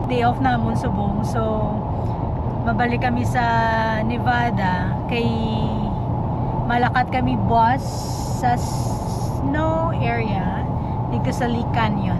day off namon subong. So mabalik kami sa Nevada kay malakat kami bus sa snow area dito sa Lee Canyon.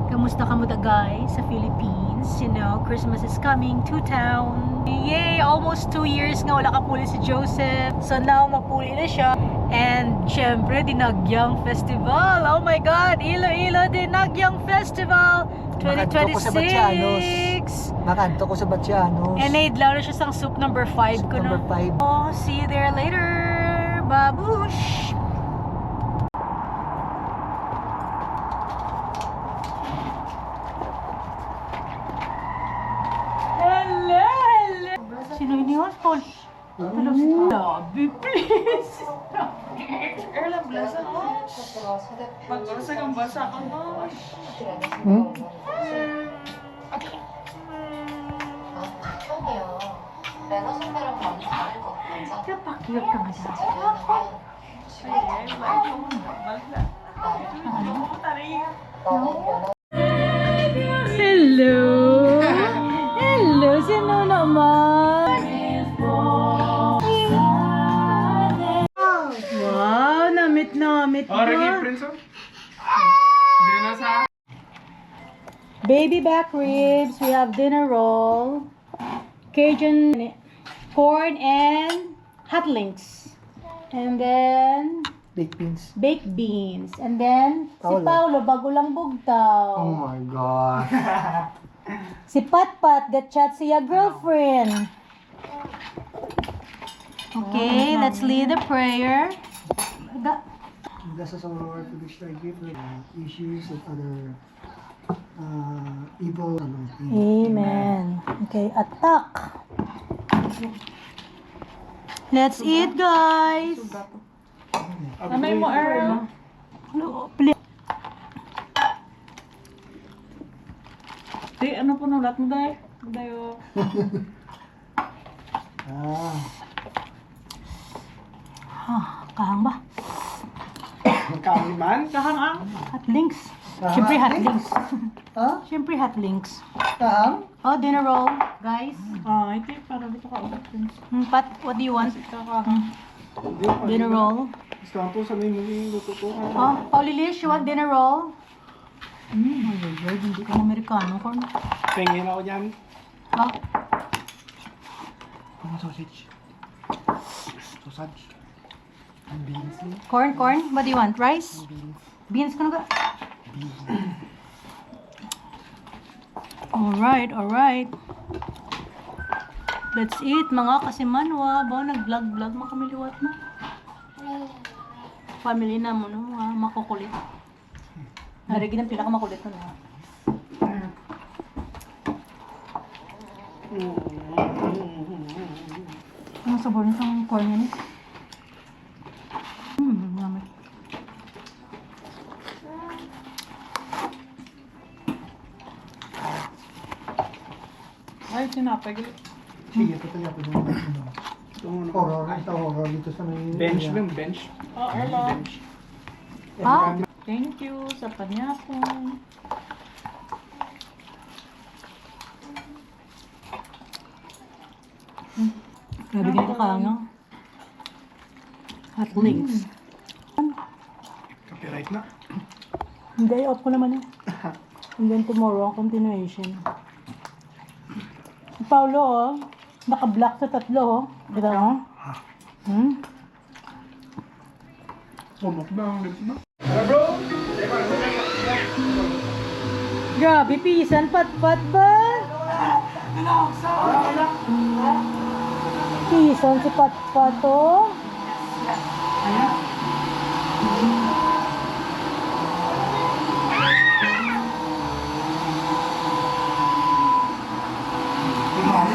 Kamusta kamuta guys sa Philippines? You know, Christmas is coming to town. Yay! Almost 2 years nga wala kapuli si Joseph. So now mapuli na siya. And syempre, Dinagyang Festival. Oh my God! Iloilo Dinagyang Festival 2026! Makanto ko sa Batsianos. And naidlaw na siya sang soup number 5 ko Number no? 5. Oh, see you there later! Babush! Hello! Hello! Sino iniwan? Paul? Tulog si Labi, please! Erlang blasa mo. Pagbasa kang basa ka mo. Kapakiyot ka nga siya. Hello! Hello! Sino naman? Wow! Namit Oh, Ricky ko. Prince. Hindi na sa... Baby back ribs. We have dinner roll. Cajun corn and hot links. And then Baked beans. baked beans. And then si Paolo. Paolo bago lang bugtaw. Oh my God. Si Patpat gatchat siya girlfriend. Okay, let's lead the prayer. Bless us, O Lord, to which thy gift issues of other evil. Amen. Okay, attack. Let's eat, guys. Amay mo, Earl. Di, ano po nulat mo, Day? Dayo. Kahang ba? Kaaliman? Kahang-ang. Hot links. Siyempre hot links. Ha? Siyempre hot links. Kahang? Oh, dinner roll, guys. Ah, ito para dito ka ulit, Prince. Pat, what do you want? Kahang. Dinner roll. Gusto ko po sa may muling luto ko. Oh, Paulilish, you want dinner roll? Ay, hindi ka Amerikano. Corn. Pengin ako dyan. Oh, Ang sausage. Sausage. Ang beans niya. corn. What do you want? Rice? Beans. Beans ka na ba? Alright. Let's eat mga kasimanwa. Ba, nag-vlog makamiliwat mo. Family na mo, no? Mga makukulit. Narigin ang pinakamakulit mo na. Ang sabor nitong corn yan eh. Mamay. Ay, sinapay. Sige, ito tayo po yung horror. Ito horror dito sa may... Bench ba yung bench? Oh, hello. Bench. Ah, Thank you sa panyapon. grabe ganito ka lang, no? Hot links. Copyright na. Hindi, off ko naman yun. And then tomorrow, continuation. Si Paulo, oh. Naka-block sa tatlo, oh. Kita mo? Sumukbang, di ba? Bro! Grabe, pisan, pat-pat ba? Pisan si pat-pat, oh.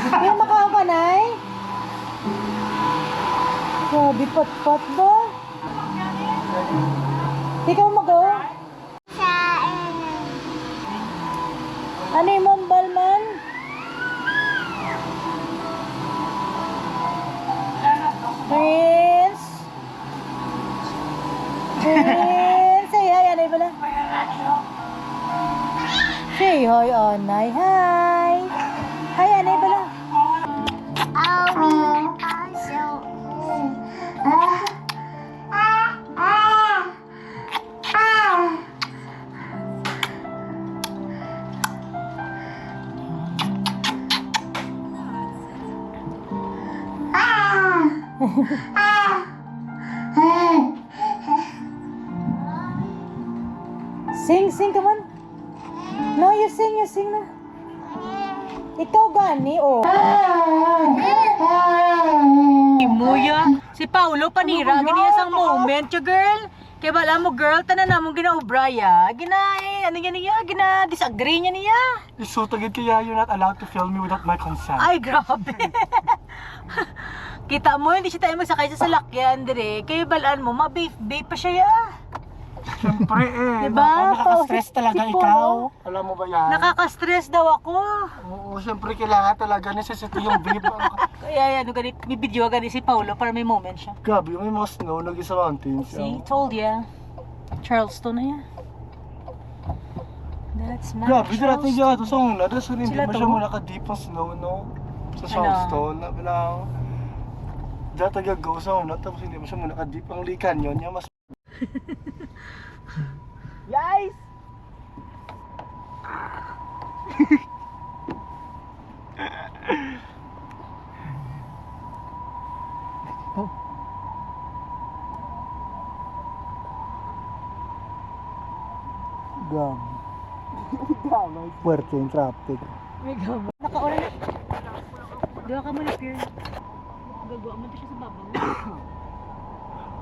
Kaya makaw ka, Nay? Grabe, pat-pat ba? Ikaw mag-o? Ano yung mambal man? Prince? Say hi, anay pala. Say hi, anay. Hi. Sing, come on. No, you sing na. Ikaw gani, oh. Muya. Si Paulo panira, gini isang moment, yo girl. Kaya bala mo, girl, tanan na mong ginaubraya. Ano niya, disagree niya. So, tagad kaya you're not allowed to film me without my consent. Ay, grabe. Kita mo, hindi siya tayo magsakay sa salakyan, dire. Kaya balaan mo, ma-babe pa siya ya. Siyempre Diba? Nakaka-stress talaga Tipo, ikaw. Alam mo ba yan? Nakaka-stress daw ako. Oo, siyempre kailangan talaga necessity yung babe. Kaya ano ganit, may video ganit si Paulo para may moment siya. Gabi, may mga snow, nag-isa mountains. See, told ya. Charleston na yan. That's not Gabi, darating siya ito sa una. Dahil hindi Sila mo to? siya muna ka-deep ang snow, no? Sa Charleston, na bilang... Diyan taga-go sa una, tapos hindi mo siya muna ka-deep ang likan yun. Yung mas... Guys! Gabi. Gabi. Puerto yung traffic. May gama. Nakaulan na. Gawa ka muna, Pierre. Gagawa mo ito siya sa babaw.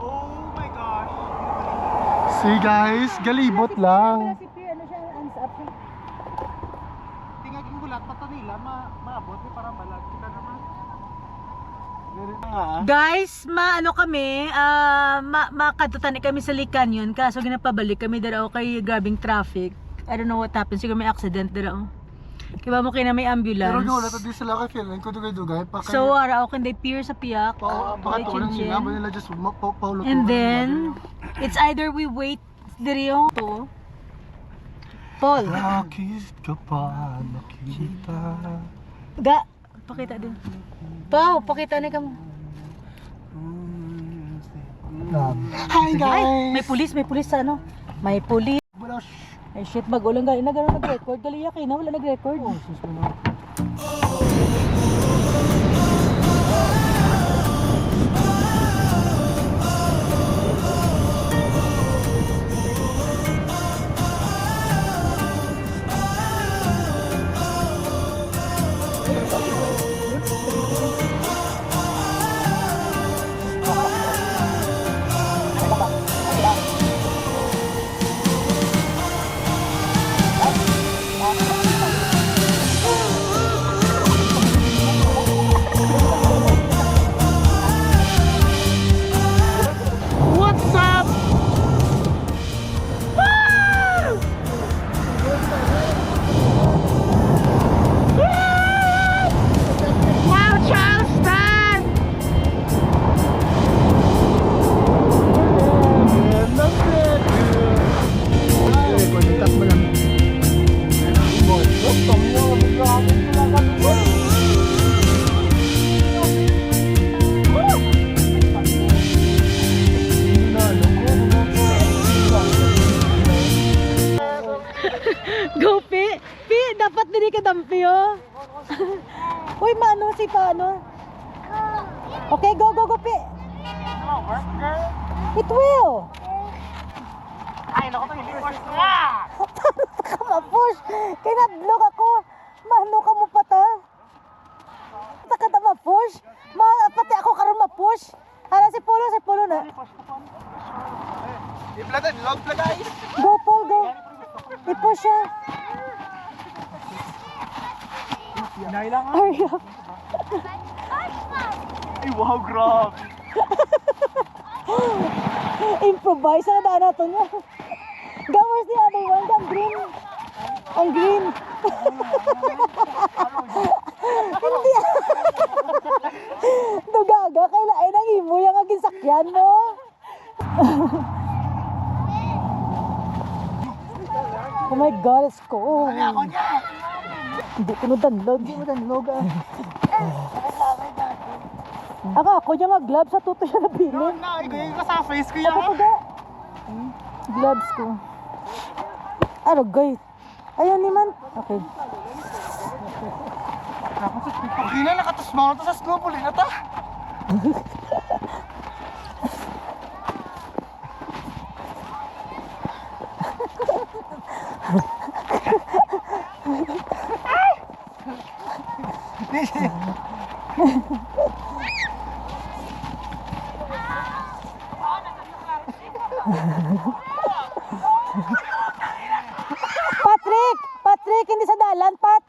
Oh my gosh! See guys, galibot lang. Si Pierre, ano siya, hands up siya. Tingnan yung bulat, pata nila, maabot, may parang balag. Kita naman. Meron na nga. Guys, makadutani kami sa Likan yun, kaso ginapabalik kami daraw kay grabing traffic. I don't know what happened, siguro may accident daraw. Kaya mo kaya na may Pero ambulance. gawala, tadi sila ka feeling ko dugay-dugay. So, araw kung they Pierre sa piyak, baka tulang nila, ba nila just paulo. and then, it's either we wait diriyo to. Paul, Bakit ka pa nakita? pakita din. Pao, pakita na ka mo. Hi Ay, guys! may pulis sa ano? May pulis. Ay shit, magulang gali. Nagano nag-record? Gali yakin na, wala nag-record. What's up? Wow, Charleston! Go, Pi! Pi, dapat dili ka dampi, oh. Uy, maano si paano? Okay, go, Pi! It will! Ay, naku, ito hindi first na! Ka ma-push! Kinadlok ako! Mahano ka mo pata? Taka na ma-push? Pati ako karon ma-push? Hala, si Polo na. I-vlog vlog guys! Go, Paul, go! I-push siya. Hinay lang ha? Hurry up. Ay, wow, grabe! Improvise ang daan nato niya. Go, where's the other one? Ang green. Ang green. Hindi. Dugaga, kailangan nang imo yung aging sakyan mo. Oh my God, it's cold. Hindi ko na-download. Ako niya nga gloves sa tuto siya nabilin. Igay ka sa face ko Ako pa ga. Gloves ko. Ano guys? Ayaw ni man. Okay. Okay na, nakatasma ko to sa snowball na ta. Patrick! Patrick, hindi sa dalan, Pat!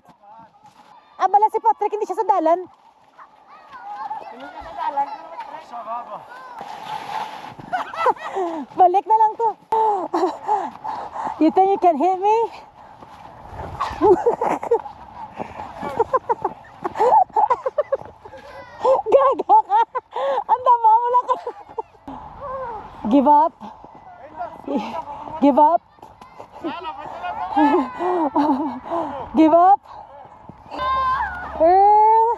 Abala si Patrick, hindi siya sa dalan. Balik na lang to. You think you can hit me? Gaga ka! Ang tama mo lang ka. Give up. Give up. Give up. Earl.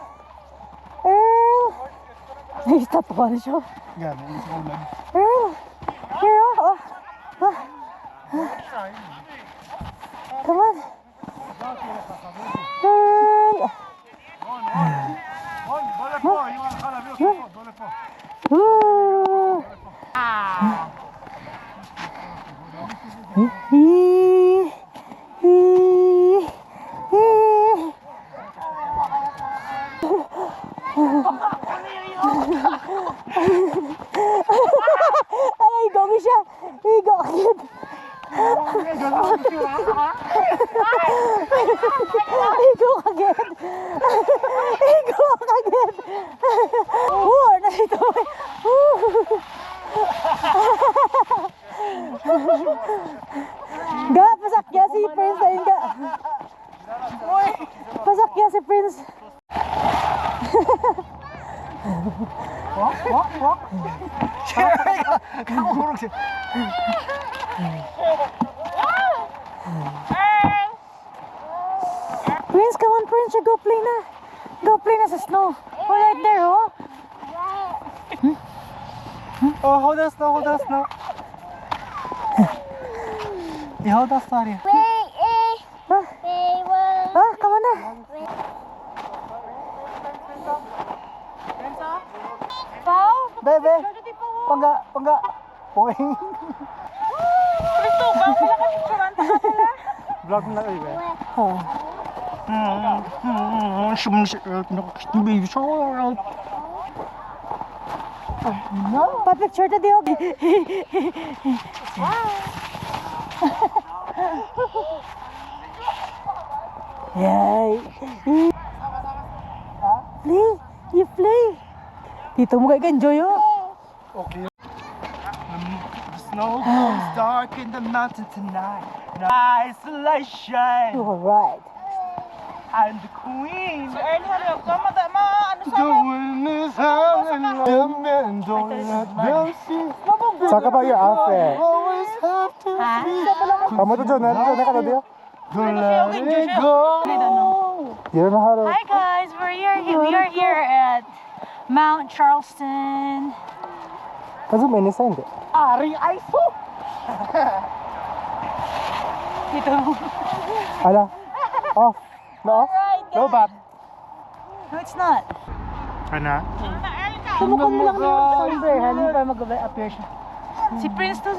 Earl. Ay, tatawa na siya. Yan, hindi sa ulan. Earl. Here, oh. Oh. Come on. Earl. Ooh. Hee. Hee. Hee. Ay, higo siya. Higo agad. Higo agad. Higo agad. Narito. Ga, pasakya si Prince ayun ga. Pasakya si Prince. Walk. Kakurog siya. Prince, come on, Prince. You go play na. Go play na sa snow. Oh, right there, oh. Oh, hold us now. You hold us, sorry. Come on na. Bebe, pangga. Poing. Kristo, bang pala ka picturean pa ka pala? Vlog na kayo, be. Oh. Baby shark. Pa-picture na diyo. Yay. Play. You play. Dito mo kayo enjoy, oh. Okay. The snow glows dark in the mountain tonight. In isolation, Alright. I'm the queen. Si Earl, harap ka, ano sa The wind is howling like a man, don't let them see. Talk about your outfit. Always have to be. Kamu tuh Jonah kalau dia. Don't let it go. You don't know how to. Hi guys, we are here at Mount Charleston. Kasi may nisa hindi. Ari Aiso. Dito. Ala. Off. No off. No back. No, it's not. Ana. Sumukan mo lang yung somber, ha? Hindi pa mag-appear siya. Si Prince to.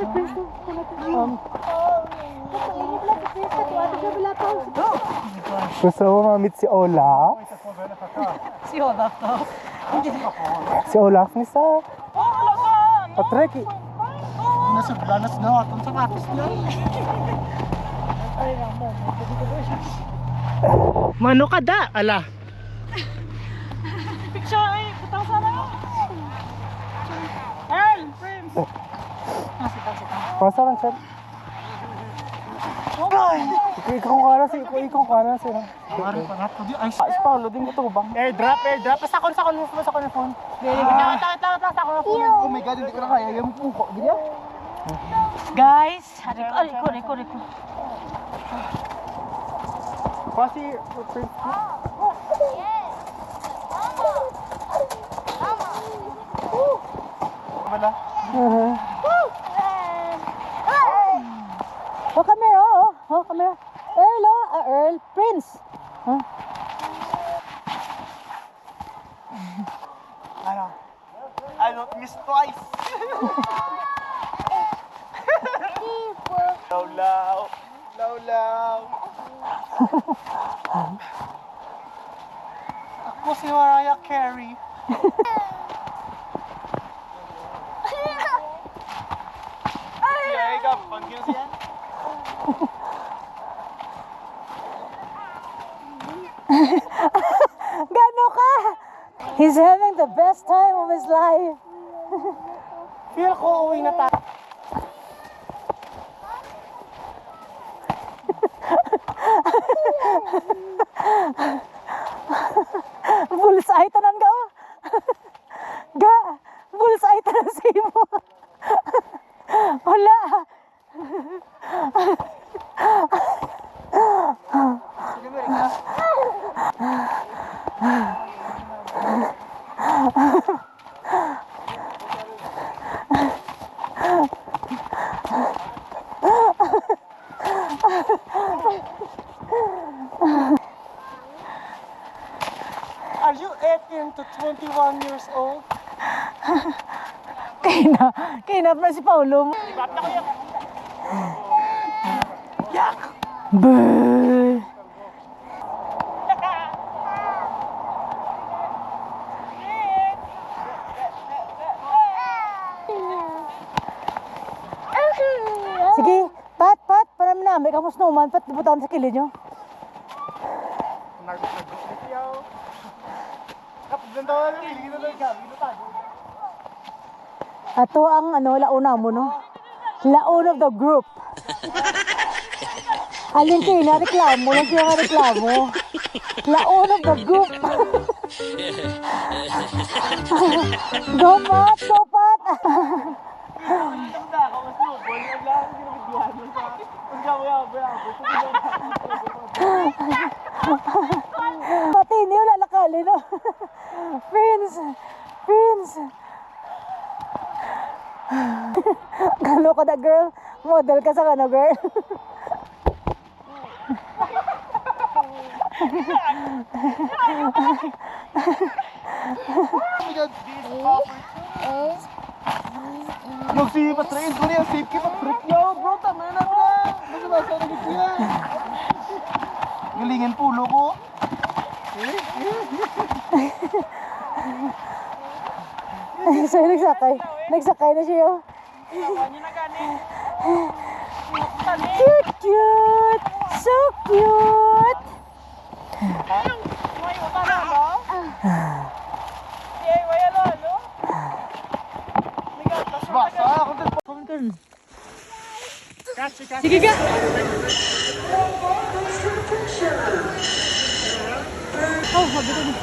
Gusto mo ma-meet si Olaf? Si Olaf to. Si Olaf ni sa Patrick. Nasa planas na atong sapatos na. Mano ka da? Ala. picture ay, putang sana nga. Earl, Prince. Pasa lang siya. Ikaw ka na siya. Mari pa nga to di ay Ay, Paulo, din ko to bang? airdrop. Sa kon na phone. Tawag sa ako na phone. Oh my god, hindi ko na kaya. Yung puko. Gila. Guys, riko. Pasi Wala. Oh, camera, oh, camera. Earl, Earl, Prince. Huh? I don't miss twice. Law. Ako si Mariah Carey. Gano ka? He's having the best time of his life. Feel ko uwi na tayo. Bullseye tanan ka oh. Ga, bullseye tanan sa imo. Wala. Are you 18 to 21 years old? Kainap na si Paulo. Boo! Sige, Pat, para namin kamu snowman, Pat, dibutan sa kilid nyo. Ato ang launa mo, no? Laon of the group. Halin kayo na reklamo, lang siya nga reklamo. Laon of the group. Go, Pat! Go, Pat! Pati hindi wala nakali, no? Prince! Gano ka na, girl? Model ka sa kano, girl? Magsipas rin ko niya, safety pa trip niyo, bro, tama na bro. Basta na gito yan. Galingin pulo ko. So, nagsakay na siya. Cute! So cute! Basta ako din. Sige ka! Oh, mabitin mo.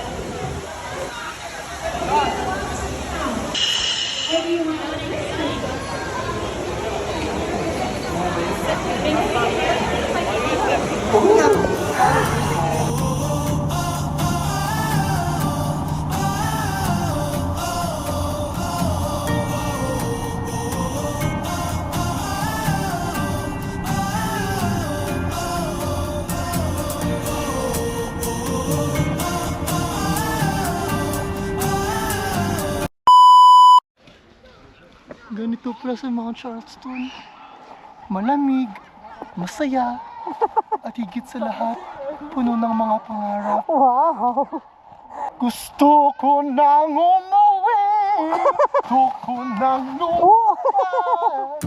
Ganito pala sa Mount Charleston. Malamig, masaya, at higit sa lahat, puno ng mga pangarap. Wow! Gusto ko nang umuwi, gusto ko nang lumipad.